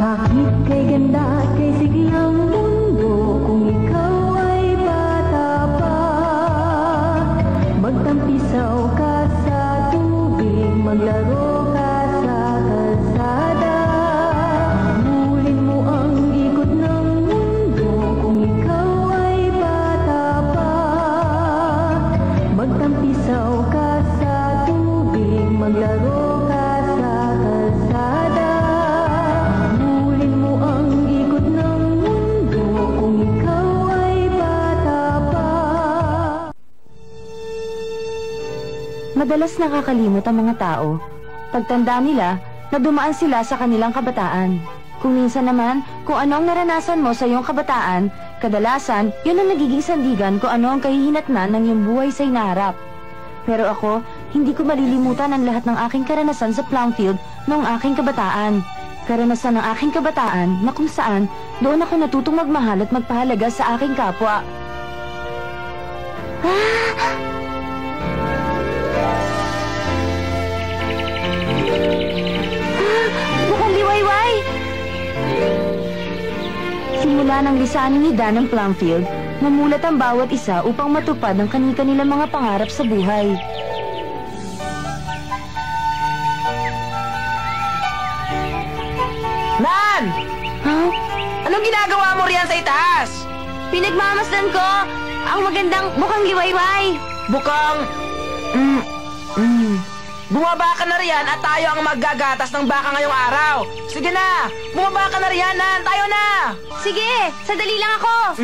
Bakit kay ganda at kay siglang mundo kung ikaw ay bata pa? Magtampisaw ka sa tubig, maglaro ka sa kalsada. Hulin mo ang ikot ng mundo kung ikaw ay bata pa. Magtampisaw ka sa tubig, maglaro ka sa kalsada. Hulin mo ang ikot ng mundo kung ikaw ay bata pa. Madalas nakakalimot ang mga tao. Pagtanda nila, na dumaan sila sa kanilang kabataan. Kung minsan naman, kung ano ang naranasan mo sa iyong kabataan, kadalasan, yun ang nagiging sandigan kung ano ang kahihinatnan ng iyong buhay sa inaharap. Pero ako, hindi ko malilimutan ang lahat ng aking karanasan sa Plumfield noong aking kabataan. Karanasan ng aking kabataan na kung saan doon ako natutong magmahal at magpahalaga sa aking kapwa. Mukhang liwayway! Simula ng lisanin ni Dan ang Plumfield, namulat ang bawat isa upang matupad ang kani-kanilang mga pangarap sa buhay. Nan! Huh? Anong ginagawa mo riyan sa itaas? Pinagmamasdan ko ang magandang mukhang liwayway. Bukang... Bumaba ka na riyan at tayo ang maggagatas ng baka ngayong araw. Sige na! Bumaba ka na riyan, Nan! Tayo na! Sige, sandali lang ako.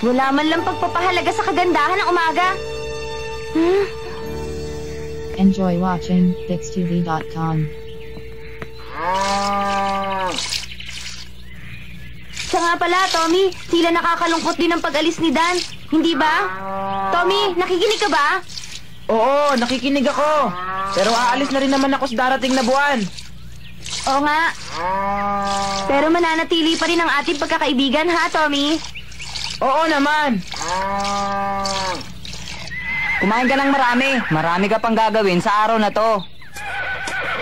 Wala man lang pagpapahalaga sa kagandahan ng umaga. Enjoy watching BixTV.com. Siya nga pala, Tommy, tila nakakalungkot din ang pag-alis ni Dan. Hindi ba? Tommy, nakikinig ka ba? Oo, nakikinig ako. Pero aalis na rin naman ako sa darating na buwan. Oo nga. Pero mananatili pa rin ang ating pagkakaibigan, ha, Tommy? Oo naman. Kumain ka ng marami. Marami ka pang gagawin sa araw na to.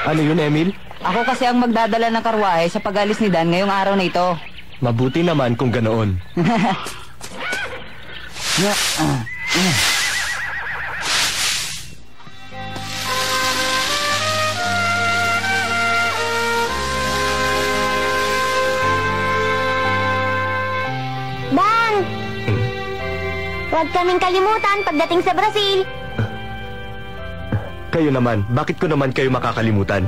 Ano yun, Emil? Ako kasi ang magdadala ng karwahe sa pag-alis ni Dan ngayong araw na ito. Mabuti naman kung ganoon. Dan! Huwag kaming kalimutan pagdating sa Brazil. Kayo naman, bakit ko naman kayo makakalimutan?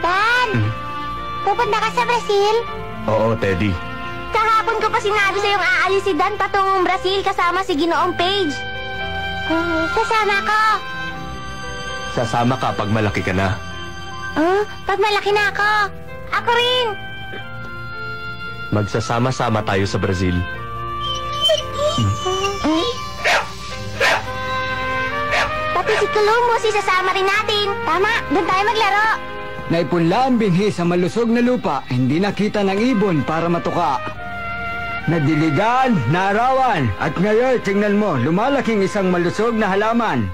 Dan! Pupunta ka sa Brazil? Oo, Teddy. Kahapon ko pa sinabi sa'yong aalis si Dan patungong Brazil kasama si Ginoong Page. Sasama ko. Sasama ka pag malaki ka na. Pag malaki na ako. Ako rin. Magsasama-sama tayo sa Brazil. Pati si Columbus isasama rin natin. Tama, doon tayo maglaro. Naipunla ang binhi sa malusog na lupa, hindi nakita ng ibon para matuka. Nadiligan, naarawan, at ngayon tingnan mo, lumalaking isang malusog na halaman.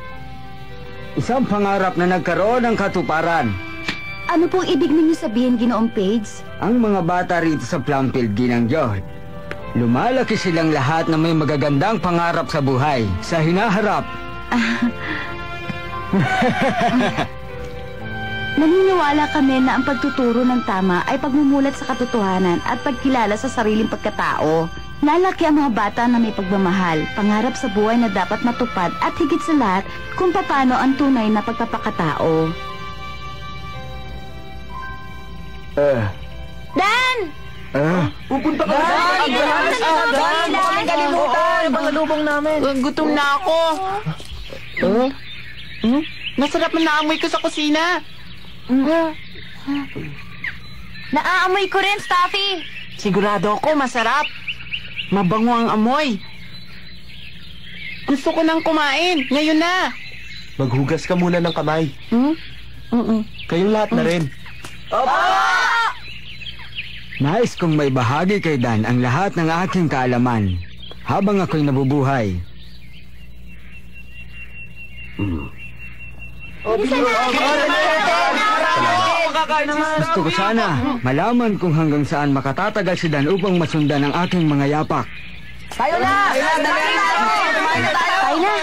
Isang pangarap na nagkaroon ng katuparan. Ano pong ibig ninyo sabihin, Ginoong Page? Ang mga bata rito sa Plumfield, Ginang Joy, lumalaki silang lahat na may magagandang pangarap sa buhay, sa hinaharap. Naniniwala kami na ang pagtuturo ng tama ay pagmumulat sa katotohanan at pagkilala sa sariling pagkatao. Lalaki ang mga bata na may pagmamahal, pangarap sa buhay na dapat matupad at higit sa lahat kung paano ang tunay na pagpapakatao. Dan! Pupunta ka na! Dan! Huwag kaming kalimutan! Pangalubong namin. Gutom na ako. Masarap na naamoy ko sa kusina. Naaamoy ko rin, Staffy! Sigurado ako masarap. Mabango ang amoy. Gusto ko nang kumain. Ngayon na. Maghugas ka muna ng kamay. Kayong lahat na rin. Nais kong may bahagi kay Dan ang lahat ng aking kaalaman habang ako'y nabubuhay. kakain naman. Gusto ko sana malaman kung hanggang saan makatatagal si Dan upang masundan ang aking mga yapak. Tayo na! Dali na tayo! Kumain na tayo! Tayo na.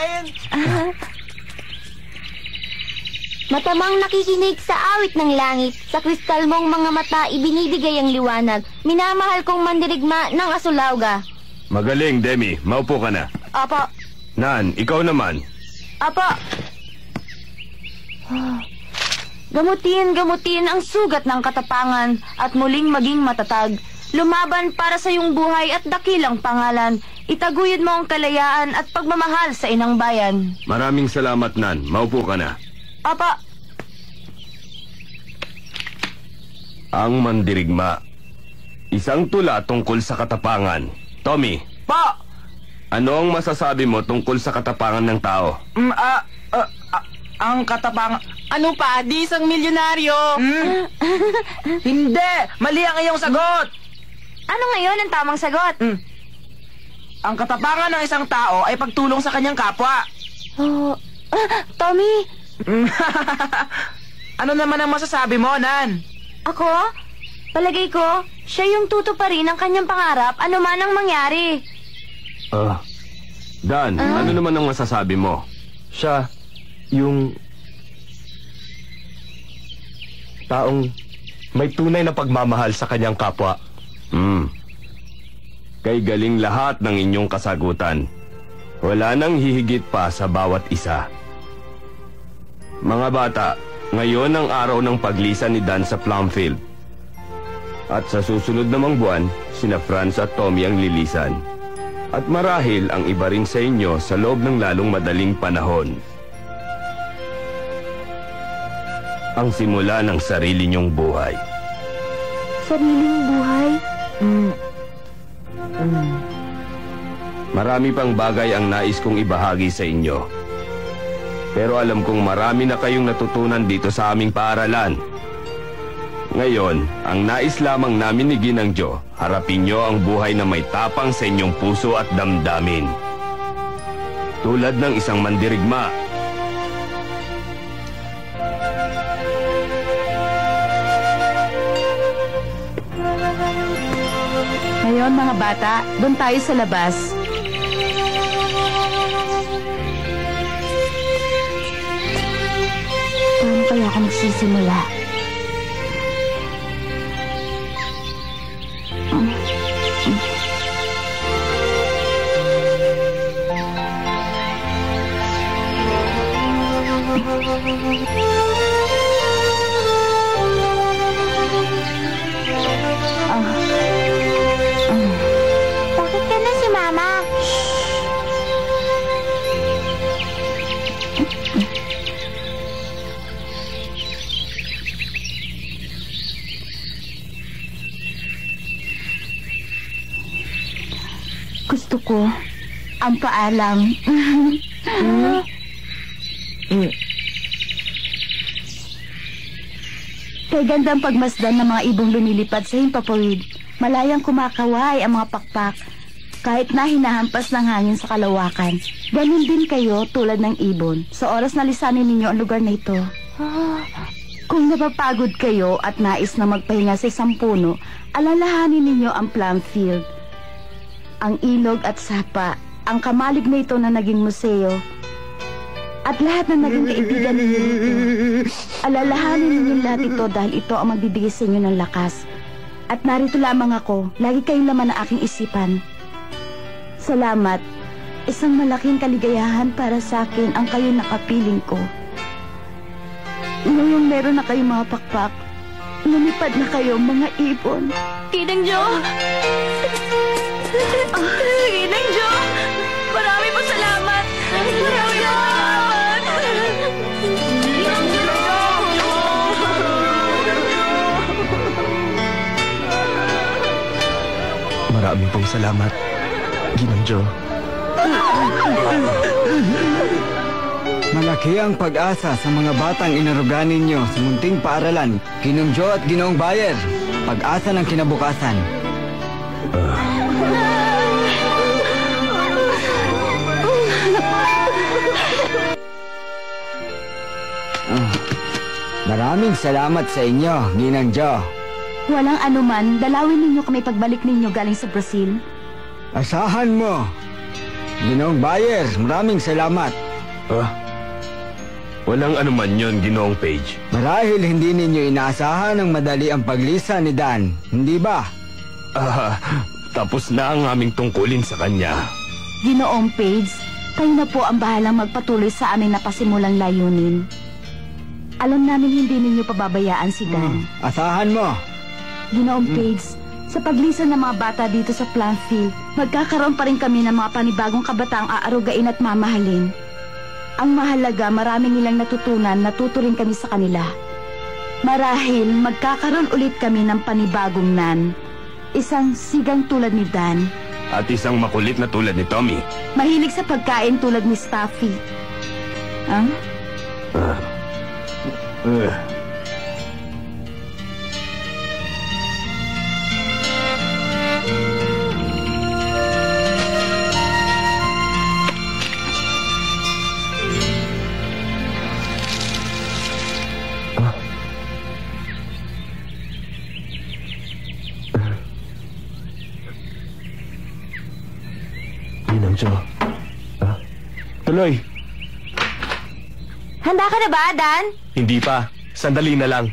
Matamang nakikinig sa awit ng langit, sa kristal mong mga mata ibinibigay ang liwanag. Minamahal kong mandirigma ng Asulawga. Magaling, Demi. Maupo ka na. Opo. Nan, ikaw naman. Opo. Gamutin ang sugat ng katapangan at muling maging matatag. Lumaban para sa iyong buhay at dakilang pangalan. Itaguyod mo ang kalayaan at pagmamahal sa inang bayan. Maraming salamat, Nan. Maupo ka na. Opo. Ang mandirigma. Isang tula tungkol sa katapangan. Tommy, Pa! ano ang masasabi mo tungkol sa katapangan ng tao? Ang katapang... Ano pa? Di isang milyonaryo? Hindi! Mali ang iyong sagot! Ano ngayon ang tamang sagot? Ang katapangan ng isang tao ay pagtulong sa kanyang kapwa. Oh, Tommy, Ano naman ang masasabi mo, Nan? ako? Palagay ko, siya yung tutuparin ng kanyang pangarap ano man ang mangyari. Dan, ano naman ang masasabi mo? Siya, yung taong may tunay na pagmamahal sa kanyang kapwa. Kay galing lahat ng inyong kasagutan. Wala nang hihigit pa sa bawat isa. Mga bata, ngayon ang araw ng paglisan ni Dan sa Plumfield. At sa susunod namang buwan, sina Franz at Tommy ang lilisan. At marahil ang iba rin sa inyo sa loob ng lalong madaling panahon. Ang simula ng sarili niyong buhay. Sariling buhay? Marami pang bagay ang nais kong ibahagi sa inyo. Pero alam kong marami na kayong natutunan dito sa aming paaralan. Ngayon, ang nais lamang namin ni Ginangjo, harapin niyo ang buhay na may tapang sa inyong puso at damdamin. Tulad ng isang mandirigma. Ngayon mga bata, doon tayo sa labas. Paano kaya ako magsisimula? Bakit ka na si Mama? Gusto ko ang paalam. Kay gandang pagmasdan ng mga ibong lumilipad sa himpapawid, malayang kumakaway ang mga pakpak, kahit na hinahampas ng hangin sa kalawakan. Ganun din kayo tulad ng ibon, sa oras na lisanin ninyo ang lugar na ito. Kung napapagod kayo at nais na magpahinga sa isang puno, alalahanin ninyo ang Plumfield, ang ilog at sapa, ang kamalig na ito na naging museo, at lahat na naging kaibigan ninyo dito. Alalahanin ninyo lahat ito dahil ito ang magbibigay sa inyo ng lakas. At narito lamang ako, lagi kayong laman ng aking isipan. Salamat. Isang malaking kaligayahan para sa akin ang kayo nakapiling ko. Ngayong meron na kayong mga pakpak, lumipad na kayo mga ibon. Ginangjo! Ginangjo! Marami po salamat! Marami salamat! Maraming pong salamat, Ginangjo. Malaki ang pag-asa sa mga batang inaruga ninyo sa munting paaralan, Ginangjo at Ginoong Bayer. Pag-asa ng kinabukasan. Maraming salamat sa inyo, Ninang Jo. Walang anuman, dalawin ninyo kami pagbalik ninyo galing sa Brazil. Asahan mo. Ginoong Bayer, maraming salamat. Walang anuman yon, Ginoong Page. Marahil hindi ninyo inaasahan ng madali ang paglisa ni Dan, hindi ba? Tapos na ang aming tungkulin sa kanya. Ginoong Page, kayo na po ang bahalang magpatuloy sa aming napasimulang layunin. Alam namin hindi ninyo pababayaan si Dan. Asahan mo. Ginoong Page, sa paglisan ng mga bata dito sa Plumfield, magkakaroon pa rin kami ng mga panibagong kabataang aarugain at mamahalin. Ang mahalaga, marami nilang natutunan, natuto rin kami sa kanila. Marahil, magkakaroon ulit kami ng panibagong Nan. Isang sigang tulad ni Dan. At isang makulit na tulad ni Tommy. Mahilig sa pagkain tulad ni Staffy. Ninang Jo. Tuloy. Handa ka na ba, Dan? Hindi pa. Sandali na lang.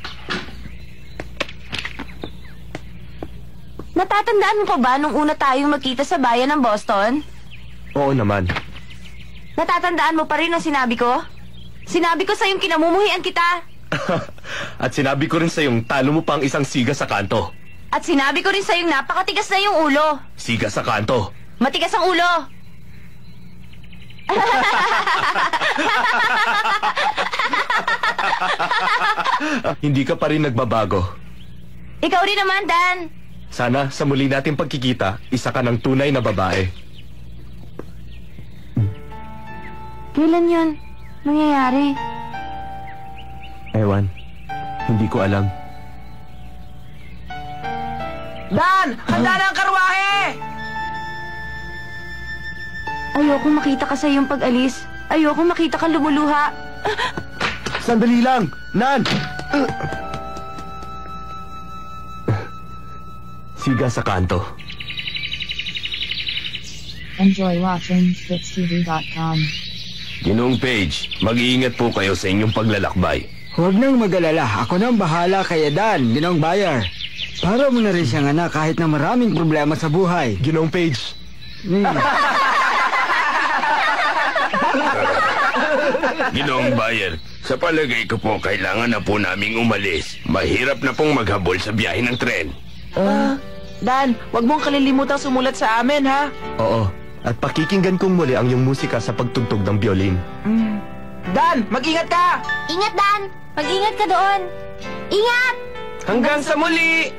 Natatandaan mo pa ba nung una tayong magkita sa bayan ng Boston? Oo naman. Natatandaan mo pa rin ang sinabi ko? Sinabi ko sa'yong kinamumuhian kita. At sinabi ko rin sa'yong talo mo pang isang siga sa kanto. At sinabi ko rin sa'yong napakatigas na yung ulo. Siga sa kanto. Matigas ang ulo. Hindi ka pa rin nagbabago. Ikaw rin naman, Dan. Sana sa muli nating pagkikita, isa ka ng tunay na babae. Kailan yun nangyayari? Ewan, hindi ko alam. Dan! Handa na ang karwahe! Ayokong makita ka sa iyong pag-alis. Ayokong makita ka lumuluha. Sandali lang! Nan! Siga sa kanto. Enjoy watching FixTV.com. Ginoong Page, mag-iingat po kayo sa inyong paglalakbay. Huwag nang mag-alala. Ako nang bahala kay Dan, Ginoong Bayer. Para mo na rin siyang anak kahit na maraming problema sa buhay. Ginoong Page. Ginoong Bayer, sa palagay ko po kailangan na po naming umalis. Mahirap na pong maghabol sa biyahe ng tren. Dan, wag mong kalilimutang sumulat sa amin, ha? Oo, at pakikinggan kong muli ang iyong musika sa pagtugtog ng violin. Dan, mag-ingat ka! Ingat, Dan! Mag-ingat ka doon! Ingat! Hanggang sa muli!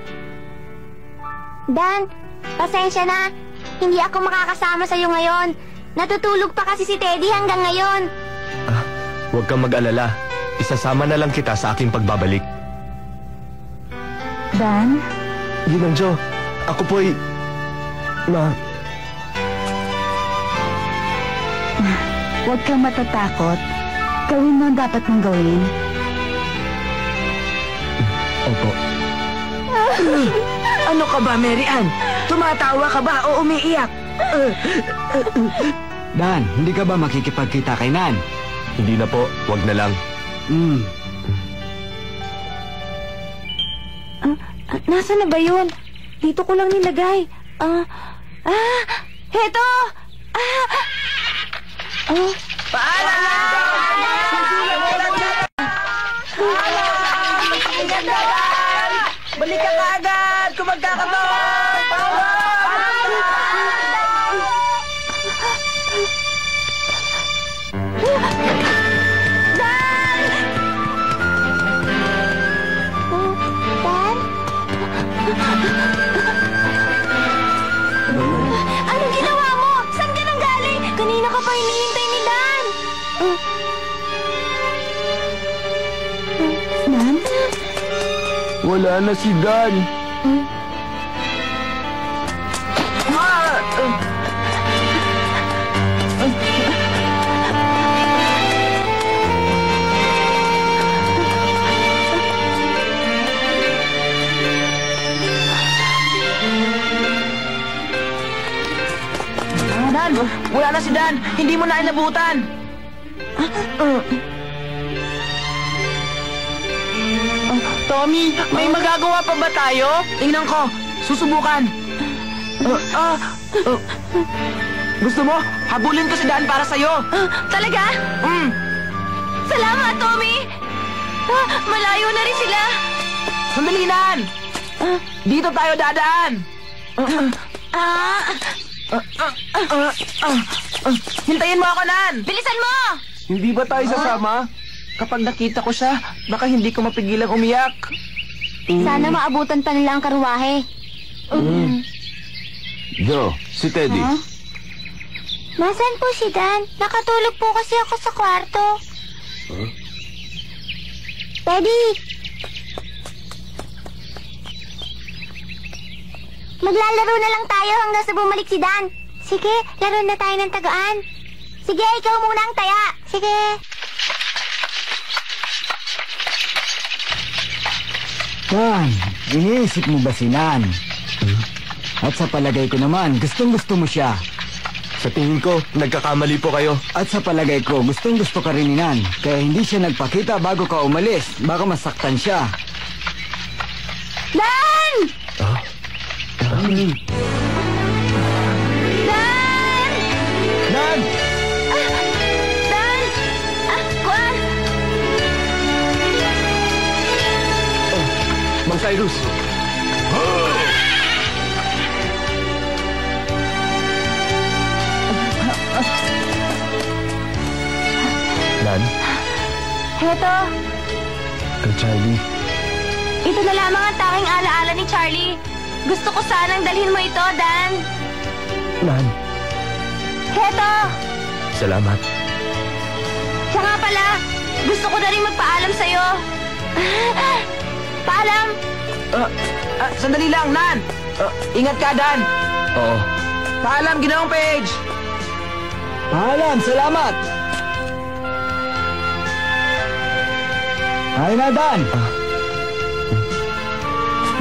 Dan, pasensya na. Hindi ako makakasama sa'yo ngayon. Natutulog pa kasi si Teddy hanggang ngayon. Huwag kang mag-alala. Isasama na lang kita sa aking pagbabalik. Dan? Ginang Jo, ako po'y... Huwag kang matatakot. Gawin mo ang dapat mong gawin. Opo. Ano ka ba, Mary Ann? Tumatawa ka ba o umiiyak? Dan, hindi ka ba makikipagkita kay Nan? Hindi na po, wag na lang. Nasaan na ba yun? Dito ko lang nilagay. Heto! Balik ka kaagad kung magkakataon! Dan? Anong ginawa mo? Saan ka nang galing? Kanina ka pa hinihintay ni Dan. Dan? Wala na si Dan. Wala na si Dan. Hindi mo na inabutan. Tommy, may magagawa pa ba tayo? Tingnan ko. Susubukan. Gusto mo? Habulin ko si Dan para sa'yo. Talaga? Salamat, Tommy! Malayo na rin sila. Sandali, Nan! Dito tayo dadaan. Hintayin mo ako, Nan! Bilisan mo! Hindi ba tayo sasama? Kapag nakita ko siya, baka hindi ko mapigilang umiyak. Sana maabutan pa nila ang karwahe. Jo, si Teddy. Nasaan po si Dan? Nakatulog po kasi ako sa kwarto. Teddy! Maglalaro na lang tayo hanggang sa bumalik si Dan. Sige, laro na tayo ng tagaan. Sige, ikaw muna ang taya. Sige. Dan, iniisip mo ba si Nan? At sa palagay ko naman, gustong-gusto mo siya. Sa tingin ko, nagkakamali po kayo. At sa palagay ko, gustong-gusto ka rin ni Nan. Kaya hindi siya nagpakita bago ka umalis. Baka masaktan siya. Dan! Dan! Nan! Dan! Kwan! Mang Cyrus! Nan? Heto, Kay Charlie. ito na lamang ang tanging alaala ni Charlie. Gusto ko sanang dalhin mo ito, Dan. Nan, Heto! salamat. Siya nga pala, gusto ko na rin magpaalam sa'yo. Paalam! Sandali lang, Nan! Ingat ka, Dan! Oo. Paalam, Ginoong Page! Paalam, salamat! Ay na, Dan!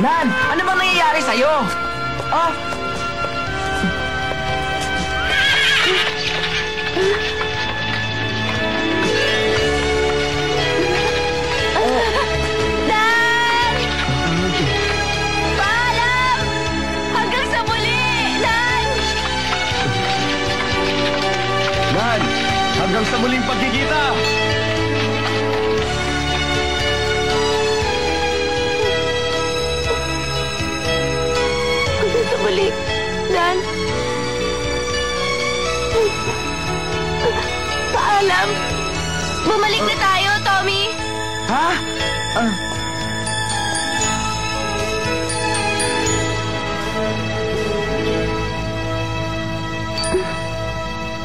Nan, ano bang nangyayari sa'yo? Dan! Paalam! Hanggang sa muli, Dan! Nan, hanggang sa muling pagkikita! Hanggang sa muli, Dan! Paalam! Bumalik na tayo, Tommy! Ha?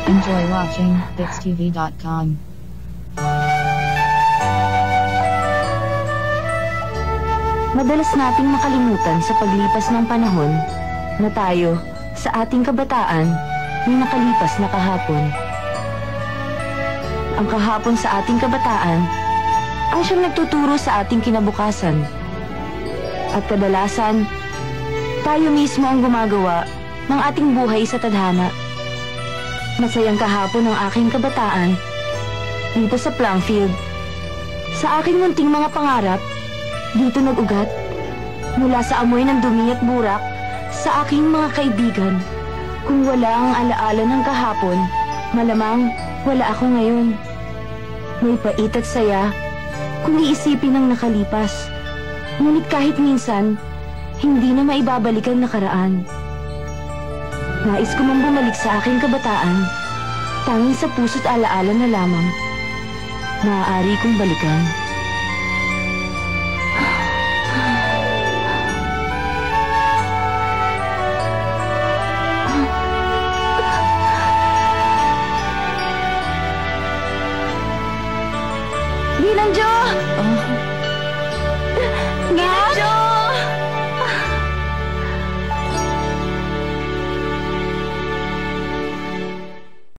Enjoy watching BitsTV.com. Madalas nating makalimutan sa paglipas ng panahon na tayo, sa ating kabataan, may nakalipas na kahapon. Ang kahapon sa ating kabataan ang siyang nagtuturo sa ating kinabukasan. At kadalasan, tayo mismo ang gumagawa ng ating buhay sa tadhana. Masayang kahapon ang aking kabataan dito sa Plumfield. Sa aking munting mga pangarap, dito nag-ugat. Mula sa amoy ng dumi at burak, sa aking mga kaibigan. Kung wala ang alaala ng kahapon, malamang wala ako ngayon. May pait at saya kung iisipin ang nakalipas. Ngunit kahit minsan, hindi na maibabalik ang nakaraan. Nais ko mang bumalik sa aking kabataan, tanging sa puso't alaala na lamang. Maaari kong balikan. Ginang Jo! Ginang Jo!